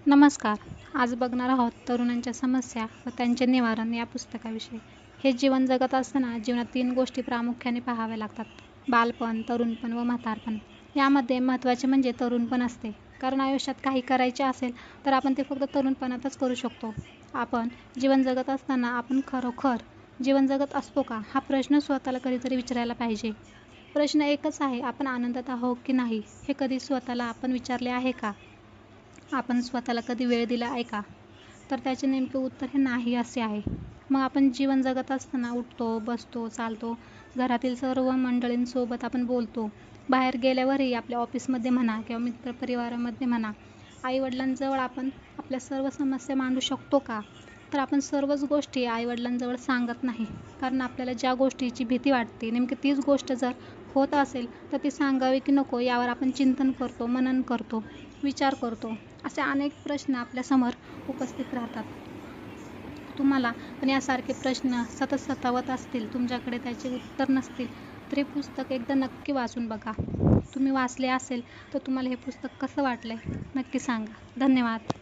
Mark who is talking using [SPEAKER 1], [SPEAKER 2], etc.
[SPEAKER 1] नमस्कार. आज बघणार आहोत तरुणांच्या समस्या व त्यांचे निवारण या पुस्तकाविषयी. हे जीवन जगत असताना जीवनात 3 गोष्टी प्रामुख्याने पाहाव्या लागतात: बालपण, तरुणपण व म्हातारपण. यामध्ये महत्त्वाचे म्हणजे तरुणपण असते, कारण आयुष्यात काही करायचे असेल तर आपण ते फक्त तरुणपणातच करू शकतो. आपण जीवन जगत असताना आपण खरोखर जीवन जगत असतो का, हा प्रश्न स्वतःला कधीतरी विचारायला पाहिजे. प्रश्न एकच आहे, आपण आनंदात आहोत की नाही हे कधी स्वतःला आपण विचारले आहे का? आपण स्वतःला कधी वेळ दिला आहे का? तर त्याचे नेमके उत्तर हे नाही असे आहे. मग आपण जीवन जगत असताना उठतो, बसतो, चालतो, घरातील सर्व मंडळींसोबत आपण बोलतो. बाहेर गेल्यावरही आपल्या ऑफिसमध्ये म्हणा किंवा मित्रपरिवारामध्ये म्हणा, आईवडिलांजवळ आपण आपल्या सर्व समस्या मांडू शकतो का? तर आपण सर्वच गोष्टी आईवडिलांजवळ सांगत नाही, कारण आपल्याला ज्या गोष्टीची भीती वाटते, नेमकी तीच गोष्ट जर होत असेल तर ती सांगावी की नको यावर आपण चिंतन करतो, मनन करतो, विचार करतो. असे अनेक प्रश्न आपल्यासमोर उपस्थित राहतात. तुम्हाला पण यासारखे प्रश्न सतत सतावत असतील, तुमच्याकडे त्याचे उत्तर नसतील, तर हे पुस्तक एकदा नक्की वाचून बघा. तुम्ही वाचले असेल तर तुम्हाला हे पुस्तक कसं वाटलंय नक्की सांगा. धन्यवाद.